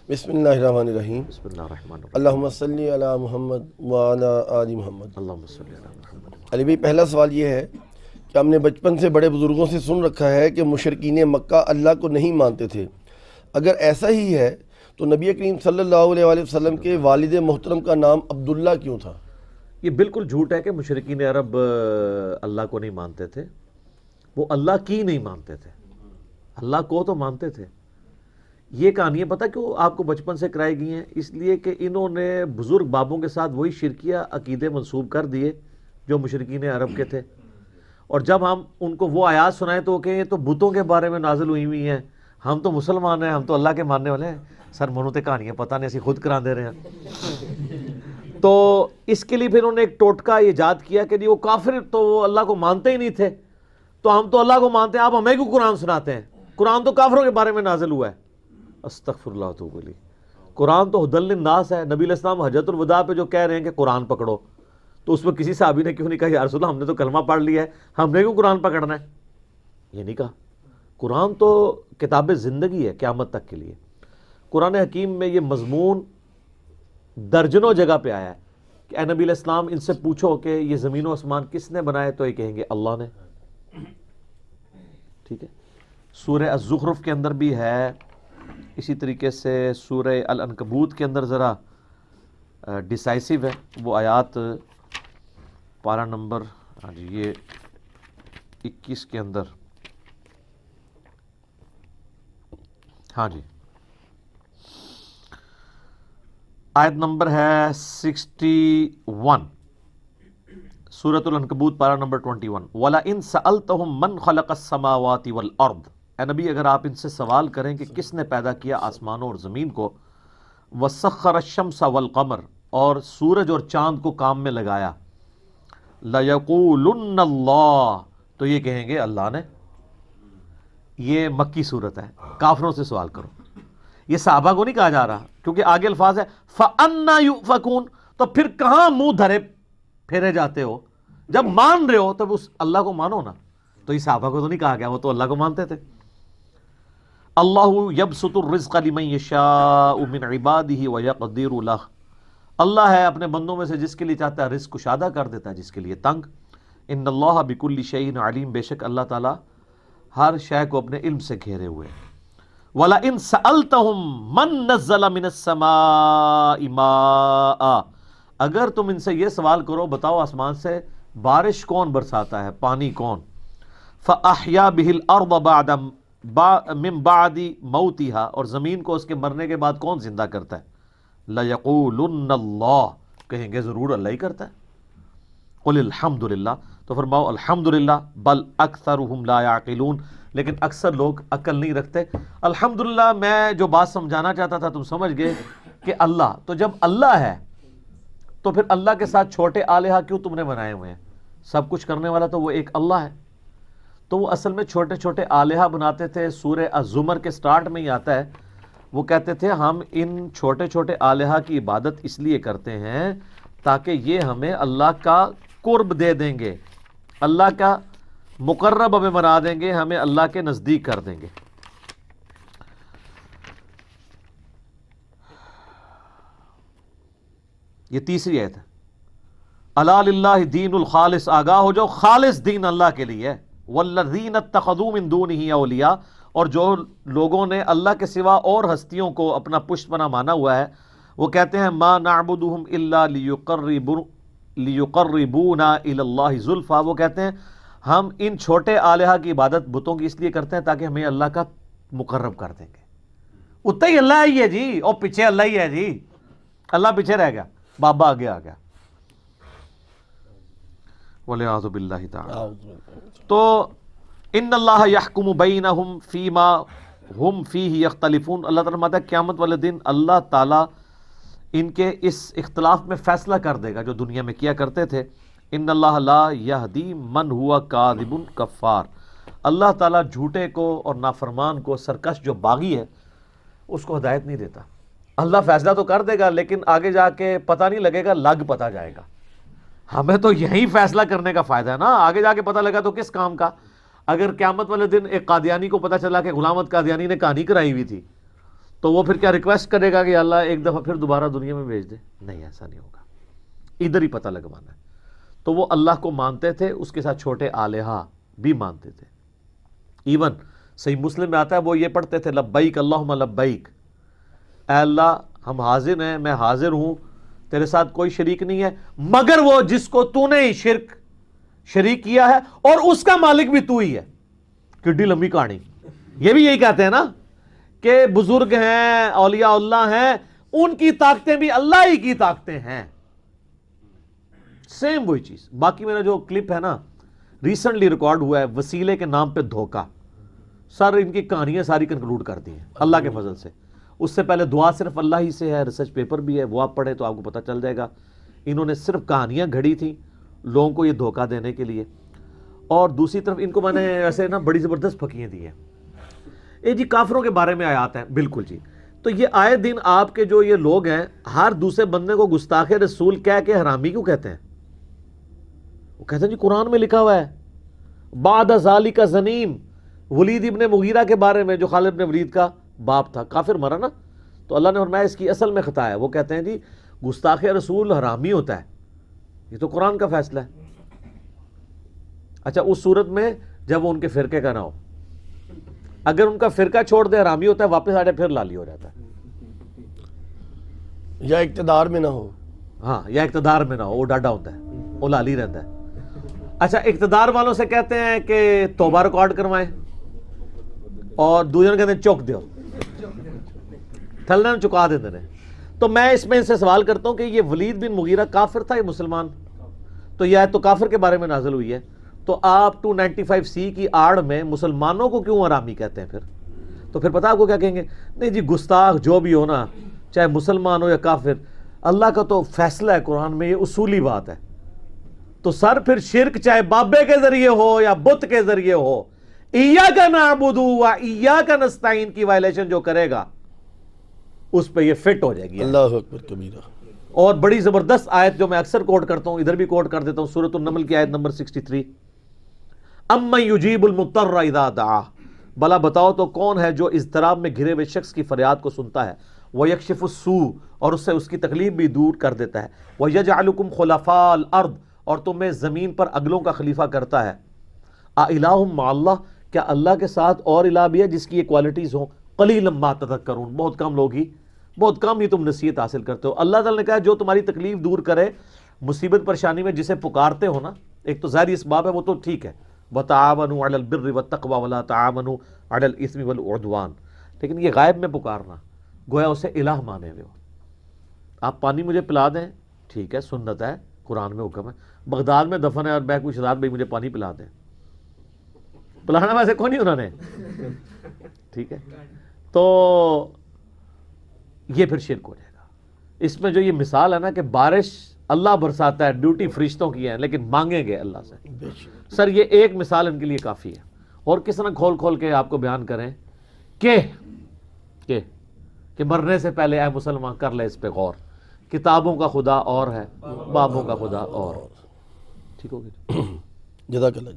بسم اللہ الرحمن الرحیم۔ بسم اللہ الرحمن الرحیم۔ اللہم صلی علی محمد وعلی آل محمد۔ اللہم صلی علی محمد۔ علی بھائی، پہلا سوال یہ ہے کہ ہم نے بچپن سے بڑے بزرگوں سے سن رکھا ہے کہ مشرکین مکہ اللہ کو نہیں مانتے تھے۔ اگر ایسا ہی ہے تو نبی کریم صلی اللہ علیہ وآلہ وسلم کے والد محترم کا نام عبداللہ کیوں تھا؟ یہ بالکل جھوٹ ہے کہ مشرکین عرب اللہ کو نہیں مانتے تھے، وہ اللہ کی نہیں مانتے تھے، اللہ کو تو مانتے تھے۔ یہ کہانیاں پتہ کیوں آپ کو بچپن سے کرائی گئی ہیں؟ اس لیے کہ انہوں نے بزرگ بابوں کے ساتھ وہی شرکیہ عقیدے منسوب کر دیے جو مشرکین عرب کے تھے، اور جب ہم ان کو وہ آیات سنائیں تو وہ کہیں یہ تو بتوں کے بارے میں نازل ہوئی ہوئی ہیں، ہم تو مسلمان ہیں، ہم تو اللہ کے ماننے والے ہیں۔ سر منو تے کہانیاں پتہ نہیں، اسی خود کرا دے رہے ہیں۔ تو اس کے لیے پھر انہوں نے ایک ٹوٹکا ایجاد کیا کہ وہ کافر تو وہ اللہ کو مانتے ہی نہیں تھے، تو ہم تو اللہ کو مانتے ہیں، آپ ہمیں کیوں قرآن سناتے ہیں؟ قرآن تو کافروں کے بارے میں نازل ہوا ہے۔ استغفر اللہ توب علی۔ قرآن تو ہدی للناس ہے۔ نبی علیہ السلام حجۃ الوداع پہ جو کہہ رہے ہیں کہ قرآن پکڑو، تو اس میں کسی صحابی نے کیوں نہیں کہا یا رسول اللہ ہم نے تو کلمہ پڑھ لیا ہے، ہم نے کیوں قرآن پکڑنا ہے؟ یہ نہیں کہا۔ قرآن تو کتاب زندگی ہے قیامت تک کے لیے۔ قرآن حکیم میں یہ مضمون درجنوں جگہ پہ آیا ہے کہ اے نبی علیہ السلام ان سے پوچھو کہ یہ زمین و آسمان کس نے بنائے، تو یہ کہیں گے اللہ نے۔ ٹھیک ہے، سورہ الزخرف کے اندر بھی ہے، اسی طریقے سے سورہ العنکبوت کے اندر ذرا ڈیسائسو ہے وہ آیات، پارہ نمبر یہ 21 کے اندر، ہاں جی آیت نمبر ہے 61، سورۃ العنکبوت پارہ نمبر 21۔ وَلَئِن سَأَلْتَهُم مَّن خَلَقَ السَّمَاوَاتِ وَالْأَرْضِ، اے نبی اگر آپ ان سے سوال کریں کہ کس نے پیدا کیا آسمانوں اور زمین کو، وَسَخَّرَ الشَّمْسَ وَالْقَمَرَ، اور سورج اور چاند کو کام میں لگایا، لَيَقُولُنَّ اللَّهُ، تو یہ کہیں گے اللہ نے۔ یہ مکی صورت ہے، کافروں سے سوال کرو۔ یہ صحابہ کو نہیں کہا جا رہا، کیونکہ آگے الفاظ ہے فَأَنَّا يُؤْفَكُونَ، تو پھر کہاں منہ دھرے پھیرے جاتے ہو؟ جب مان رہے ہو تب اس اللہ کو مانو نا۔ تو یہ صحابہ کو تو نہیں کہا گیا، وہ تو اللہ کو مانتے تھے۔ اللہ یبسط الرزق لمن یشاء من عبادہ ویقدر لہ، اللہ ہے اپنے بندوں میں سے جس کے لیے چاہتا ہے رزق کشادہ کر دیتا ہے، جس کے لیے تنگ۔ ان اللہ بکل شیء علیم، بے شک اللہ تعالیٰ ہر شے کو اپنے علم سے گھیرے ہوئے۔ وَلَئِن سَأَلْتَهُم مَّن نَّزَّلَ مِنَ السَّمَاءِ مَاءً، اگر تم ان سے یہ سوال کرو بتاؤ آسمان سے بارش کون برساتا ہے، پانی کون؟ فَأَحْيَا بِهِ الْأَرْضَ من بعد موتها، اور زمین کو اس کے مرنے کے بعد کون زندہ کرتا ہے؟ لَيَقُولُنَّ اللَّهُ، کہیں گے ضرور اللہ ہی کرتا ہے۔ قُلِ الْحَمْدُ لِلَّهِ، تو فرماؤ الحمدللہ، بل اکثرهم لا يعقلون، لیکن اکثر لوگ عقل نہیں رکھتے۔ الحمدللہ میں جو بات سمجھانا چاہتا تھا تم سمجھ گئے کہ اللہ، تو جب اللہ ہے تو پھر اللہ کے ساتھ چھوٹے آلہہ کیوں تم نے بنائے ہوئے ہیں؟ سب کچھ کرنے والا تو وہ ایک اللہ ہے۔ تو وہ اصل میں چھوٹے چھوٹے آلہہ بناتے تھے۔ سورہ الزمر کے سٹارٹ میں ہی آتا ہے، وہ کہتے تھے ہم ان چھوٹے چھوٹے آلہہ کی عبادت اس لیے کرتے ہیں تاکہ یہ ہمیں اللہ کا قرب دے دیں گے، اللہ کا مقرب ہمیں بنا دیں گے، ہمیں اللہ کے نزدیک کر دیں گے۔ یہ تیسری آیت ہے، الا للہ دین الخالص، آگاہ ہو جاؤ خالص دین اللہ کے لیے ہے۔ والذین اتخذوا من دونہ اولیاء، اور جو لوگوں نے اللہ کے سوا اور ہستیوں کو اپنا پشت پناہ مانا ہوا ہے، وہ کہتے ہیں ما نعبدہم الا لیقربونا الی اللہ زلفیٰ، وہ کہتے ہیں ہم ان چھوٹے آلہہ کی عبادت بتوں کی اس لیے کرتے ہیں تاکہ ہمیں اللہ کا مقرب کر دیں گے۔ اتنا ہی اللہ ہی ہے جی، اور پیچھے اللہ ہی ہے جی، اللہ پیچھے رہ گیا، بابا آگے آ گیا۔ والعیاذ باللہ تعالی۔ تو ان اللہ یحکم بینہم فیما ہم فیہ یختلفون، اللہ تعالیٰ فرماتا ہے قیامت والے دن اللہ تعالیٰ ان کے اس اختلاف میں فیصلہ کر دے گا جو دنیا میں کیا کرتے تھے۔ ان اللہ لا یہدی من ہوا کاذب کفار، اللہ تعالیٰ جھوٹے کو اور نافرمان کو، سرکش جو باغی ہے، اس کو ہدایت نہیں دیتا۔ اللہ فیصلہ تو کر دے گا لیکن آگے جا کے پتہ نہیں لگے گا، لگ پتہ جائے گا۔ ہمیں تو یہی فیصلہ کرنے کا فائدہ ہے نا، آگے جا کے پتہ لگا تو کس کام کا؟ اگر قیامت والے دن ایک قادیانی کو پتہ چلا کہ غلام احمد قادیانی نے کہانی کرائی ہوئی تھی تو وہ پھر کیا ریکویسٹ کرے گا کہ اللہ ایک دفعہ پھر دوبارہ دنیا میں بھیج دے؟ نہیں، ایسا نہیں ہوگا، ادھر ہی پتہ لگوانا ہے۔ تو وہ اللہ کو مانتے تھے، اس کے ساتھ چھوٹے آلہہ بھی مانتے تھے۔ ایون صحیح مسلم میں آتا ہے وہ یہ پڑھتے تھے لبیک اللہم لبیک، اے اللہ ہم حاضر ہیں، میں حاضر ہوں، تیرے ساتھ کوئی شریک نہیں ہے مگر وہ جس کو تو نے ہی شریک کیا ہے، اور اس کا مالک بھی تو ہی ہے۔ کڈی لمبی کہانی، یہ بھی یہی کہتے ہیں نا کہ بزرگ ہیں، اولیاء اللہ ہیں، ان کی طاقتیں بھی اللہ ہی کی طاقتیں ہیں، سیم وہی چیز۔ باقی میرا جو کلپ ہے نا ریسنٹلی ریکارڈ ہوا ہے، وسیلے کے نام پہ دھوکہ، سر ان کی کہانیاں ساری کنکلوڈ کر دی ہیں اللہ کے فضل سے۔ اس سے پہلے دعا صرف اللہ ہی سے ہے، ریسرچ پیپر بھی ہے، وہ آپ پڑھیں تو آپ کو پتہ چل جائے گا۔ انہوں نے صرف کہانیاں گھڑی تھیں لوگوں کو یہ دھوکہ دینے کے لیے، اور دوسری طرف ان کو میں نے ایسے نا بڑی زبردست پھکیاں دی ہیں۔ یہ جی کافروں کے بارے میں آیات ہیں، بالکل جی۔ تو یہ آئے دن آپ کے جو یہ لوگ ہیں ہر دوسرے بندے کو گستاخ رسول کہہ کے حرامی کیوں کہتے ہیں؟ وہ کہتے ہیں جی قرآن میں لکھا ہوا ہے بعد ذالک زنیم، ولید ابن مغیرہ کے بارے میں جو خالد ابن ولید کا باپ تھا، کافر مرا نا، تو اللہ نے فرمایا اس کی اصل میں خطا ہے۔ وہ کہتے ہیں جی گستاخ رسول حرامی ہوتا ہے، یہ تو قرآن کا فیصلہ ہے۔ اچھا اس صورت میں جب وہ ان کے فرقے کا نہ ہو، اگر ان کا فرقہ چھوڑ دے حرامی ہوتا ہے، واپس آ جائے پھر لالی ہو جاتا ہے، یا اقتدار میں نہ ہو، ہاں یا اقتدار میں نہ ہو، وہ ڈاڈا ہوتا ہے، وہ لالی رہتا ہے۔ اچھا اقتدار والوں سے کہتے ہیں کہ توبہ ریکارڈ کروائیں، اور دوسرے کہتے ہیں چوک دیو، تھلنے چکا دیتے ہیں۔ تو میں اس میں ان سے سوال کرتا ہوں کہ یہ ولید بن مغیرہ کافر تھا یا مسلمان؟ تو یہ آیت تو کافر کے بارے میں نازل ہوئی ہے، تو آپ 295C کی آڑ میں مسلمانوں کو کیوں حرامی کہتے ہیں پھر؟ تو پھر پتہ آپ کو کیا کہیں گے؟ نہیں جی گستاخ جو بھی ہو نا، چاہے مسلمان ہو یا کافر، اللہ کا تو فیصلہ ہے قرآن میں، یہ اصولی بات ہے۔ تو سر پھر شرک چاہے بابے کے ذریعے ہو یا بت کے ذریعے ہو، ایاک نعبد و ایاک نستعین کی وائلیشن جو کرے گا اس پہ یہ فٹ ہو جائے گی۔ اللہ اکبر کبیرہ۔ اور بڑی زبردست آیت جو میں اکثر کوٹ کرتا ہوں، ادھر بھی کوٹ کر دیتا ہوں، سورۃ النمل کی آیت نمبر 63، امن یجیب المضطر اذا دعاہ، بلا بتاؤ تو کون ہے جو اضطراب میں گھرے ہوئے شخص کی فریاد کو سنتا ہے، ویکشف السوء، اور اس سے اس کی تکلیف بھی دور کر دیتا ہے، ویجعلکم خلفاء الارض، اور تمہیں زمین پر اگلوں کا خلیفہ کرتا ہے، الہ مع اللہ، کیا اللہ کے ساتھ اور الہ بھی ہے جس کی یہ کوالٹیز ہوں؟ قلیلا ما تذکرون، بہت کم ہی تم نصیحت حاصل کرتے ہو۔ اللہ تعالیٰ نے کہا جو تمہاری تکلیف دور کرے، مصیبت پریشانی میں جسے پکارتے ہو نا، ایک تو ظاہری اسباب ہے وہ تو ٹھیک ہے، وتعاونوا علی البر والتقوی ولا تعاونوا علی الاثم والعدوان، لیکن یہ غائب میں پکارنا، گویا اسے الہ مانے ہوئے ہو۔ آپ پانی مجھے پلا دیں، ٹھیک ہے، سنت ہے، قرآن میں حکم ہے، بغداد میں دفن ہے اور میں کوئی شہزاد بھائی مجھے پانی پلا دیں، پلانا ویسے کون نہیں انہوں نے، ٹھیک ہے، تو یہ پھر شرک ہو جائے گا۔ اس میں جو یہ مثال ہے نا کہ بارش اللہ برساتا ہے، ڈیوٹی فرشتوں کی ہے، لیکن مانگیں گے اللہ سے، سر یہ ایک مثال ان کے لیے کافی ہے۔ اور کس طرح کھول کھول کے آپ کو بیان کریں کہ مرنے سے پہلے اے مسلمان کر لے اس پہ غور، کتابوں کا خدا اور ہے، بابوں کا خدا اور، ٹھیک ہوگی؟ جزاک اللہ۔